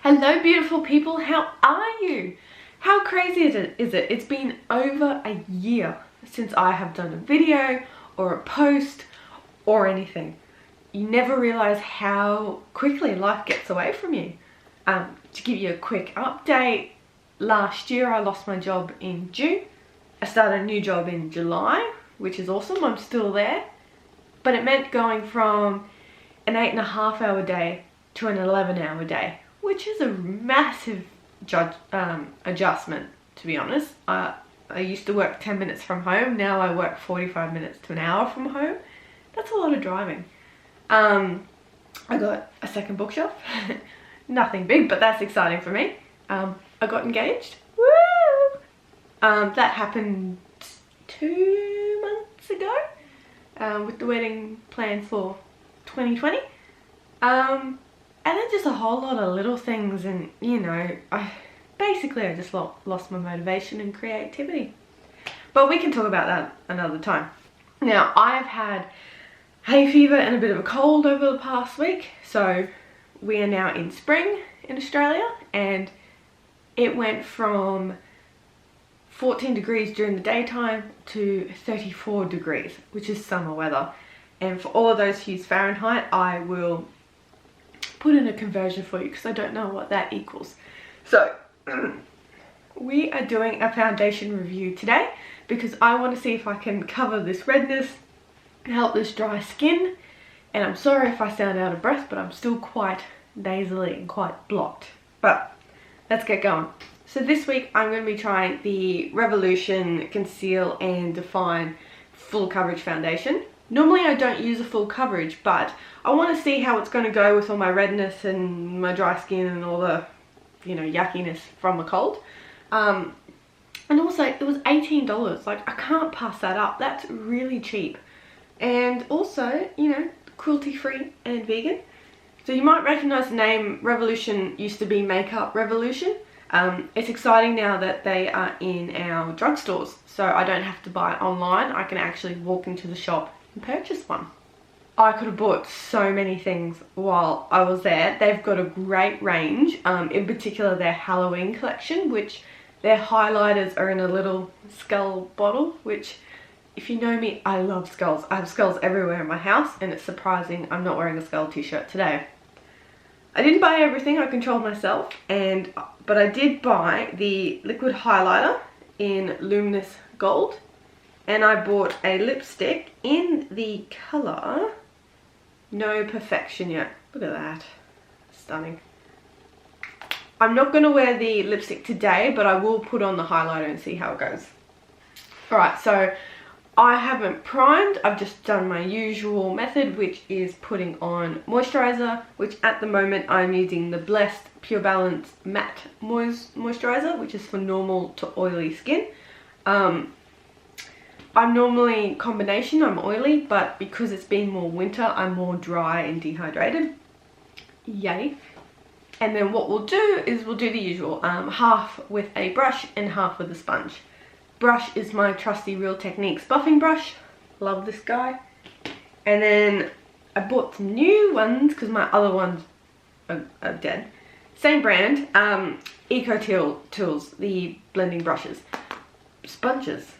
Hello beautiful people, how are you? How crazy is it? It's been over a year since I have done a video or a post or anything. You never realize how quickly life gets away from you. To give you a quick update, last year I lost my job in June. I started a new job in July, which is awesome, I'm still there. But it meant going from an 8.5 hour day to an 11-hour day, which is a massive adjustment, to be honest. I used to work 10 minutes from home, now I work 45 minutes to an hour from home. That's a lot of driving. I got a second bookshelf. Nothing big, but that's exciting for me. I got engaged. Woo! That happened 2 months ago, with the wedding planned for 2020. And then just a whole lot of little things, and you know, I just lost my motivation and creativity. But we can talk about that another time. Now, I've had hay fever and a bit of a cold over the past week, so we are now in spring in Australia, and it went from 14 degrees during the daytime to 34 degrees, which is summer weather. And for all of those who use Fahrenheit, I will put in a conversion for you because I don't know what that equals. So we are doing a foundation review today because I want to see if I can cover this redness and help this dry skin. And I'm sorry if I sound out of breath, but I'm still quite nasally and quite blocked. But let's get going. So this week I'm going to be trying the Revolution Conceal and Define Full Coverage Foundation. Normally I don't use a full coverage, but I want to see how it's going to go with all my redness and my dry skin and all the, you know, yuckiness from a cold. And also it was $18. Like, I can't pass that up. That's really cheap. And also, you know, cruelty free and vegan. So you might recognize the name. Revolution used to be Makeup Revolution. It's exciting now that they are in our drugstores, so I don't have to buy it online. I can actually walk into the shop and purchase one. I could have bought so many things while I was there. They've got a great range, in particular their Halloween collection, which their highlighters are in a little skull bottle, which, if you know me, I love skulls. I have skulls everywhere in my house, and it's surprising I'm not wearing a skull t-shirt today. I didn't buy everything, I controlled myself, but I did buy the liquid highlighter in Luminous Gold, and I bought a lipstick in the colour No Perfection Yet. Look at that. Stunning. I'm not going to wear the lipstick today, but I will put on the highlighter and see how it goes. Alright, so I haven't primed. I've just done my usual method, which is putting on moisturiser, which at the moment I'm using the Blessed Pure Balance Matte Moisturiser, which is for normal to oily skin. I'm normally combination, I'm oily, but because it's been more winter, I'm more dry and dehydrated. Yay. And then what we'll do is we'll do the usual, half with a brush and half with a sponge. Brush is my trusty Real Techniques buffing brush. Love this guy. And then I bought some new ones because my other ones are dead. Same brand, Eco Tools, the blending brushes. Sponges.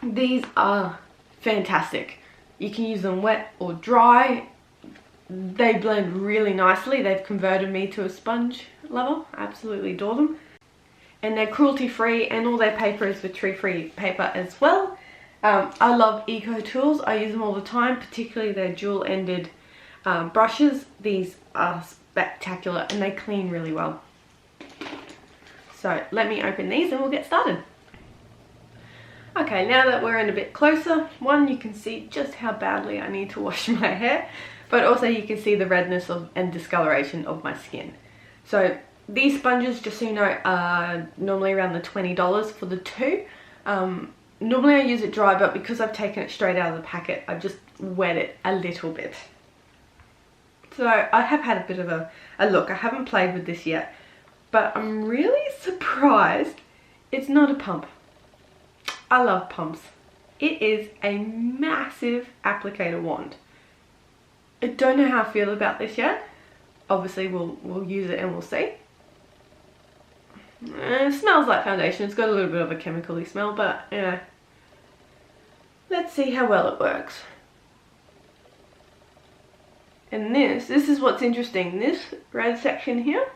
These are fantastic. You can use them wet or dry. They blend really nicely. They've converted me to a sponge lover. I absolutely adore them. And they're cruelty free, and all their paper is with tree-free paper as well. I love Eco Tools. I use them all the time, particularly their dual-ended brushes. These are spectacular and they clean really well. So let me open these and we'll get started. Okay, now that we're in a bit closer, one, you can see just how badly I need to wash my hair, but also you can see the redness and discoloration of my skin. So these sponges, just so you know, are normally around the $20 for the two. Normally I use it dry, but because I've taken it straight out of the packet, I've just wet it a little bit. So I have had a bit of a look. I haven't played with this yet, but I'm really surprised it's not a pump. I love pumps. It is a massive applicator wand. I don't know how I feel about this yet. obviously we'll use it and we'll see. It smells like foundation. It's got a little bit of a chemically smell, but yeah. Let's see how well it works. And this is what's interesting. This red section here,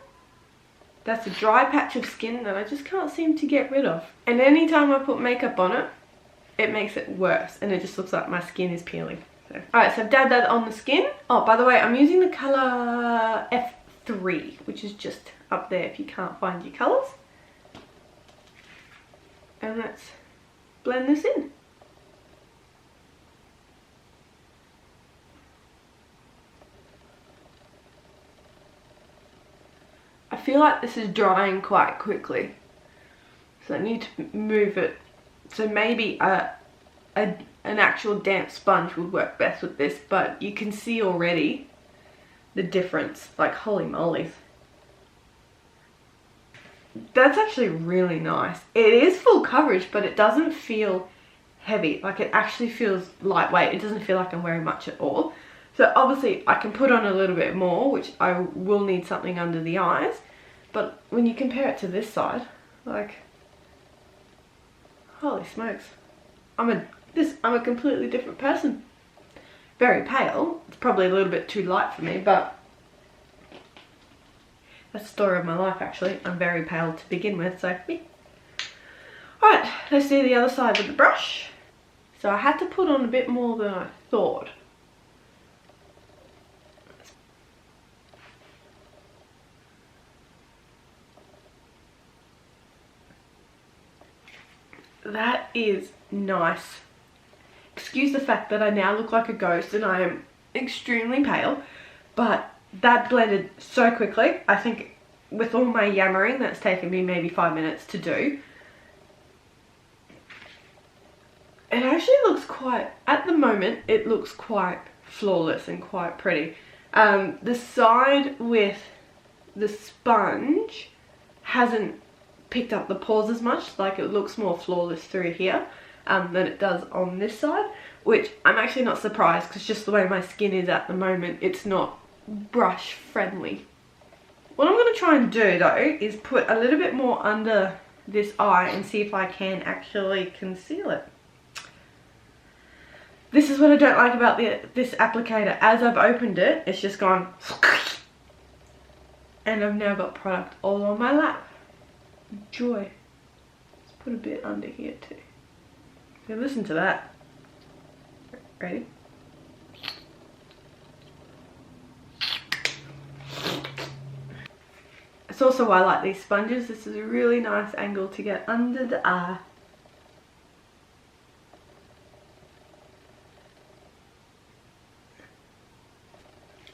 that's a dry patch of skin that I just can't seem to get rid of. And anytime I put makeup on it, it makes it worse. And it just looks like my skin is peeling. So. Alright, so I've dabbed that on the skin. Oh, by the way, I'm using the colour F3, which is just up there if you can't find your colours. And let's blend this in. I feel like this is drying quite quickly, so I need to move it. So maybe an actual damp sponge would work best with this, but you can see already the difference. Like, holy moly. That's actually really nice. It is full coverage, but it doesn't feel heavy. Like, it actually feels lightweight. It doesn't feel like I'm wearing much at all. So obviously I can put on a little bit more, which I will need something under the eyes. But when you compare it to this side, like, holy smokes. I'm a completely different person. Very pale. It's probably a little bit too light for me, but that's the story of my life actually. I'm very pale to begin with, so me. Alright, let's do the other side with the brush. So I had to put on a bit more than I thought. That is nice. Excuse the fact that I now look like a ghost and I am extremely pale, but that blended so quickly. I think with all my yammering, that's taken me maybe 5 minutes to do. It actually looks quite, at the moment, it looks quite flawless and quite pretty. The side with the sponge hasn't picked up the pores as much. Like, it looks more flawless through here than it does on this side, which I'm actually not surprised, because just the way my skin is at the moment, it's not brush friendly. What I'm going to try and do though is put a little bit more under this eye and see if I can actually conceal it. This is what I don't like about this applicator. As I've opened it, it's just gone and I've now got product all on my lap. Joy. Let's put a bit under here too. So listen to that. Ready? It's also why I like these sponges. This is a really nice angle to get under the eye.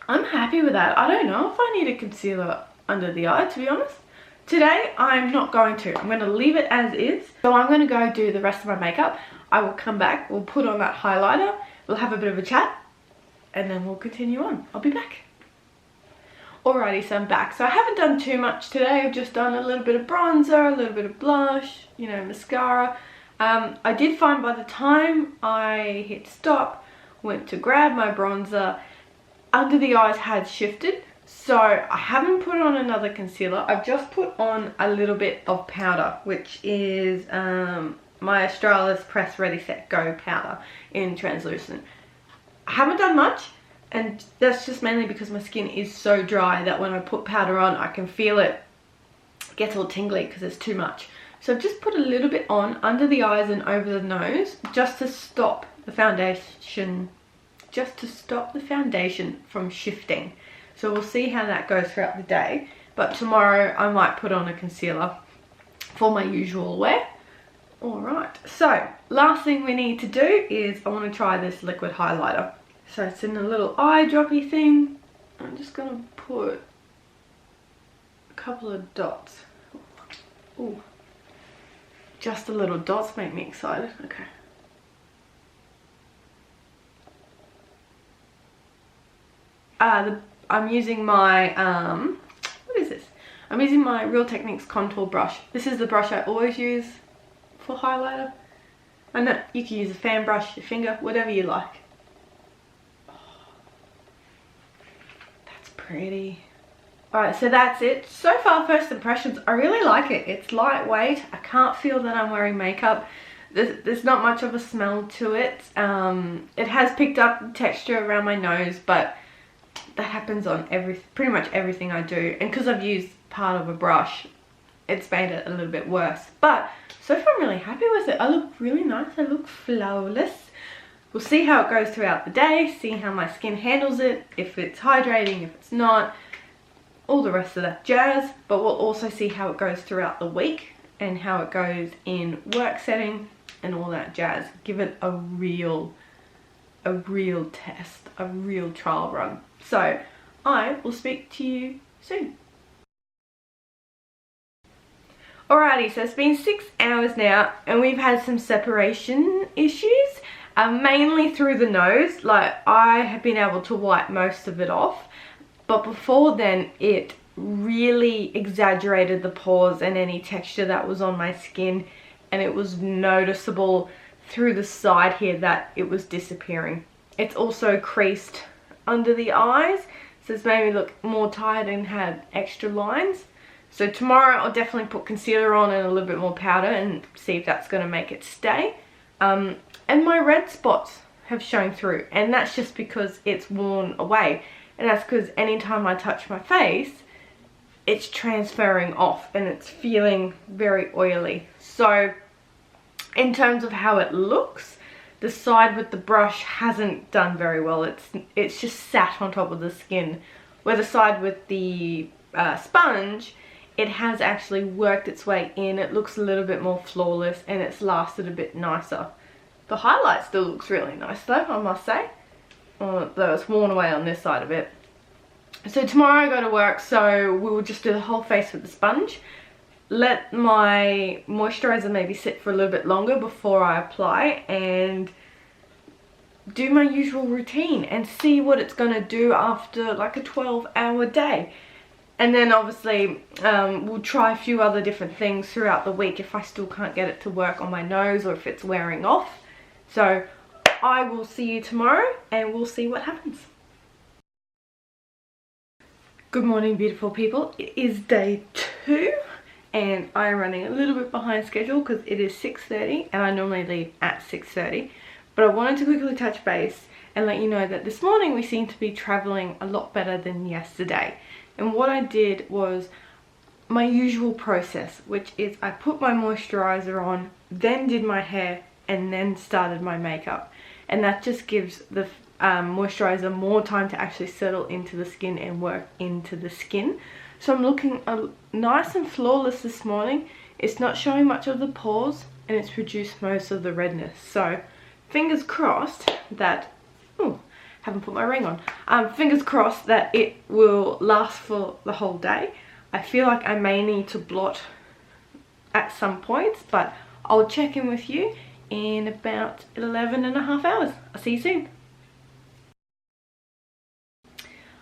I'm happy with that. I don't know if I need a concealer under the eye, to be honest. Today, I'm not going to. I'm going to leave it as is. So I'm going to go do the rest of my makeup. I will come back. We'll put on that highlighter. We'll have a bit of a chat. And then we'll continue on. I'll be back. Alrighty, so I'm back. So I haven't done too much today. I've just done a little bit of bronzer, a little bit of blush, you know, mascara. I did find by the time I hit stop, went to grab my bronzer, under the eyes had shifted. So I haven't put on another concealer. I've just put on a little bit of powder, which is my Australis Press Ready Set Go powder in translucent. I haven't done much, and that's just mainly because my skin is so dry that when I put powder on, I can feel it gets all tingly because it's too much. So I've just put a little bit on under the eyes and over the nose just to stop the foundation, from shifting. So we'll see how that goes throughout the day. But tomorrow I might put on a concealer for my usual wear. Alright, so last thing we need to do is I want to try this liquid highlighter. So it's in a little eye droppy thing. I'm just going to put a couple of dots. Ooh, just the little dots make me excited. Okay. I'm using my, what is this? I'm using my Real Techniques contour brush. This is the brush I always use for highlighter. I know you can use a fan brush, your finger, whatever you like. Oh, that's pretty. Alright, so that's it. So far, first impressions, I really like it. It's lightweight. I can't feel that I'm wearing makeup. There's not much of a smell to it. It has picked up texture around my nose, but that happens on pretty much everything I do. And because I've used part of a brush, it's made it a little bit worse. But so far, I'm really happy with it. I look really nice. I look flawless. We'll see how it goes throughout the day, see how my skin handles it, if it's hydrating, if it's not, all the rest of that jazz. But we'll also see how it goes throughout the week and how it goes in work setting and all that jazz. Give it a real test, a real trial run. So I will speak to you soon. Alrighty, so it's been 6 hours now and we've had some separation issues, mainly through the nose. Like, I have been able to wipe most of it off, but before then it really exaggerated the pores and any texture that was on my skin, and it was noticeable through the side here that it was disappearing. It's also creased under the eyes, so it's made me look more tired and had extra lines. So tomorrow I'll definitely put concealer on and a little bit more powder and see if that's going to make it stay. And my red spots have shown through, and that's just because it's worn away. And that's because anytime I touch my face, it's transferring off and it's feeling very oily. So in terms of how it looks, the side with the brush hasn't done very well. It's just sat on top of the skin, where the side with the sponge, it has actually worked its way in. It looks a little bit more flawless and it's lasted a bit nicer. The highlight still looks really nice though, I must say. Though it's worn away on this side of it. So tomorrow I go to work, so we will just do the whole face with the sponge. Let my moisturizer maybe sit for a little bit longer before I apply, and do my usual routine and see what it's going to do after like a 12-hour day. And then obviously we'll try a few other different things throughout the week if I still can't get it to work on my nose or if it's wearing off. So I will see you tomorrow and we'll see what happens. Good morning, beautiful people. It is day 2 and I'm running a little bit behind schedule because it is 6:30 and I normally leave at 6:30. But I wanted to quickly touch base and let you know that this morning we seem to be traveling a lot better than yesterday. And what I did was my usual process, which is I put my moisturizer on, then did my hair, and then started my makeup. And that just gives the moisturizer more time to actually settle into the skin and work into the skin. So I'm looking nice and flawless this morning. It's not showing much of the pores and it's reduced most of the redness. So fingers crossed that, haven't put my ring on. Fingers crossed that it will last for the whole day. I feel like I may need to blot at some points, but I'll check in with you in about 11.5 hours. I'll see you soon.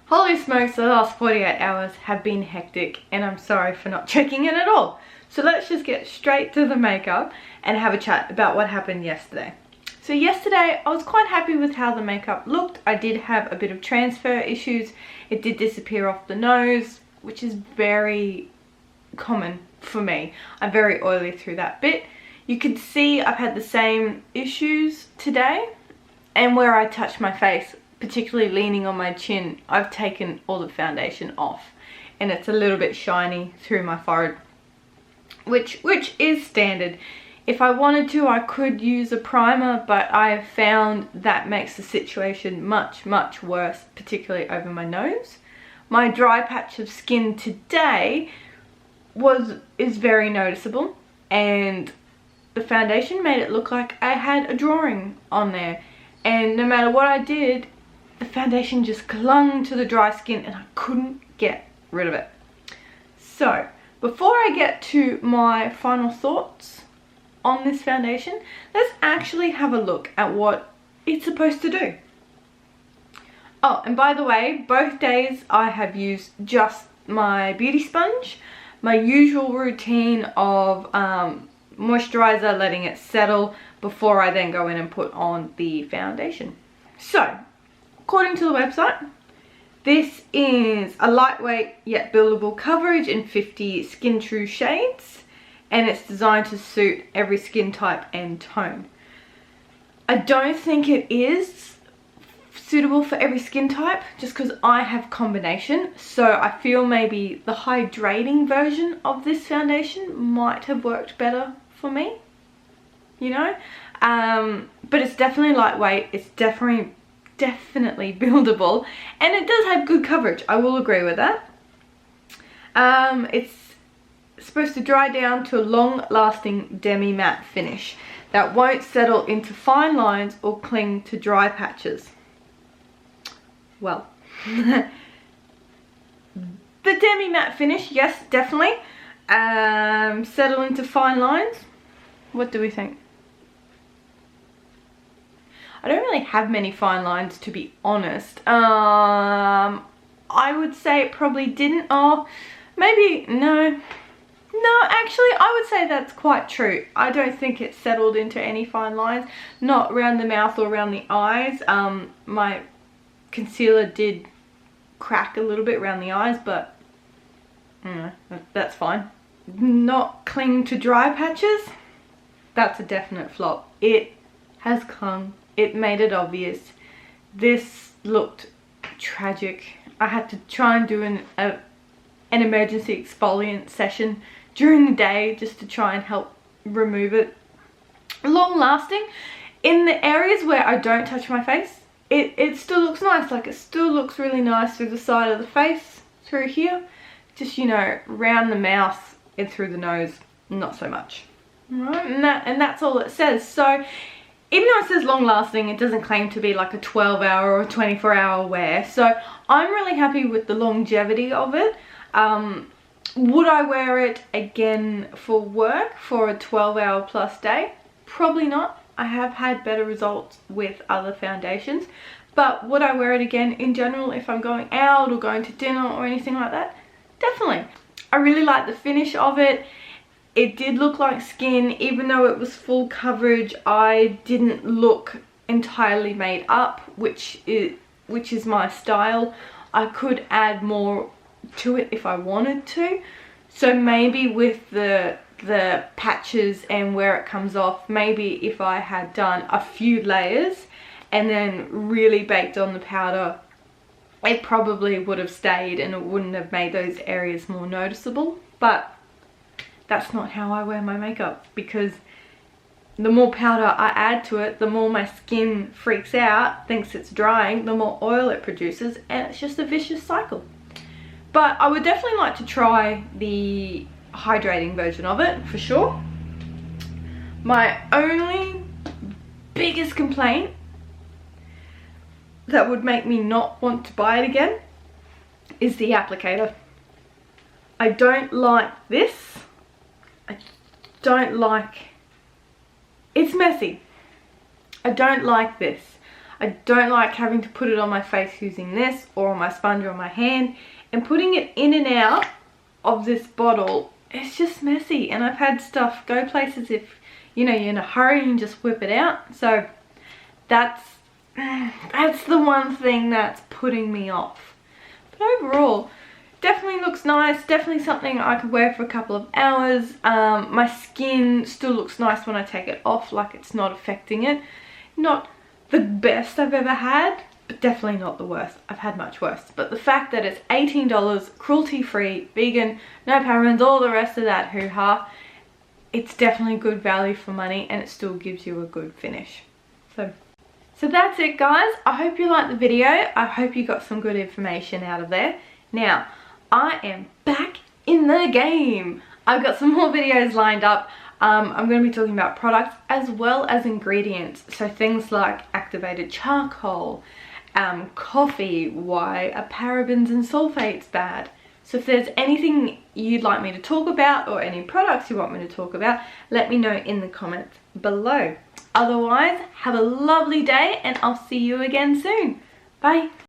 Holy smokes, the last 48 hours have been hectic and I'm sorry for not checking in at all. So let's just get straight to the makeup and have a chat about what happened yesterday. So yesterday I was quite happy with how the makeup looked. I did have a bit of transfer issues. It did disappear off the nose, which is very common for me. I'm very oily through that bit. You can see I've had the same issues today, and where I touch my face, particularly leaning on my chin, I've taken all the foundation off and it's a little bit shiny through my forehead, which is standard. If I wanted to, I could use a primer, but I have found that makes the situation much worse, particularly over my nose. My dry patch of skin today is very noticeable, and the foundation made it look like I had a drawing on there, and no matter what I did, the foundation just clung to the dry skin and I couldn't get rid of it. So before I get to my final thoughts on this foundation, let's actually have a look at what it's supposed to do. Oh, and by the way, both days I have used just my beauty sponge, my usual routine of moisturizer, letting it settle before I then go in and put on the foundation. So according to the website, This is a lightweight yet buildable coverage in 50 skin true shades, and it's designed to suit every skin type and tone. I don't think it is suitable for every skin type just because I have combination, so I feel maybe the hydrating version of this foundation might have worked better for me, you know. But it's definitely lightweight, it's definitely buildable, and it does have good coverage, I will agree with that. It's supposed to dry down to a long lasting demi matte finish that won't settle into fine lines or cling to dry patches. Well, the demi matte finish, yes, definitely. Settle into fine lines. What do we think? I don't really have many fine lines, to be honest. I would say it probably didn't. Oh, maybe, no. No, actually, I would say that's quite true. I don't think it settled into any fine lines. Not around the mouth or around the eyes. My concealer did crack a little bit around the eyes, but you know, that's fine. Not cling to dry patches. That's a definite flop. It has clung. It made it obvious. This looked tragic. I had to try and do an emergency exfoliant session during the day just to try and help remove it. Long lasting. In the areas where I don't touch my face, it still looks nice. Like, it still looks really nice through the side of the face, through here. Just, you know, round the mouth and through the nose, not so much. Alright, and that's all it says. So even though it says long lasting, it doesn't claim to be like a 12-hour or 24-hour wear. So I'm really happy with the longevity of it. Would I wear it again for work for a 12-hour plus day? Probably not. I have had better results with other foundations. But would I wear it again in general if I'm going out or going to dinner or anything like that? Definitely. I really like the finish of it. It did look like skin, even though it was full coverage. I didn't look entirely made up, which is my style. I could add more to it if I wanted to. So maybe with the patches and where it comes off, maybe if I had done a few layers and then really baked on the powder, it probably would have stayed and it wouldn't have made those areas more noticeable. But that's not how I wear my makeup, because the more powder I add to it, the more my skin freaks out, thinks it's drying, the more oil it produces, and it's just a vicious cycle. But I would definitely like to try the hydrating version of it, for sure. My only biggest complaint that would make me not want to buy it again is the applicator. I don't like this. I don't like, it's messy. I don't like this. I don't like having to put it on my face using this or on my sponge or on my hand, and putting it in and out of this bottle, it's just messy. And I've had stuff go places if, you know, you're in a hurry and just whip it out. So that's the one thing that's putting me off. But overall, definitely looks nice. Definitely something I could wear for a couple of hours. My skin still looks nice when I take it off, like it's not affecting it. Not the best I've ever had, but definitely not the worst. I've had much worse. But the fact that it's $18, cruelty free, vegan, no parabens, all the rest of that hoo-ha, it's definitely good value for money, and it still gives you a good finish. So that's it, guys. I hope you liked the video. I hope you got some good information out of there. Now, I am back in the game. I've got some more videos lined up. I'm going to be talking about products as well as ingredients. So things like activated charcoal, coffee, why are parabens and sulfates bad. So if there's anything you'd like me to talk about or any products you want me to talk about, let me know in the comments below. Otherwise, have a lovely day and I'll see you again soon. Bye.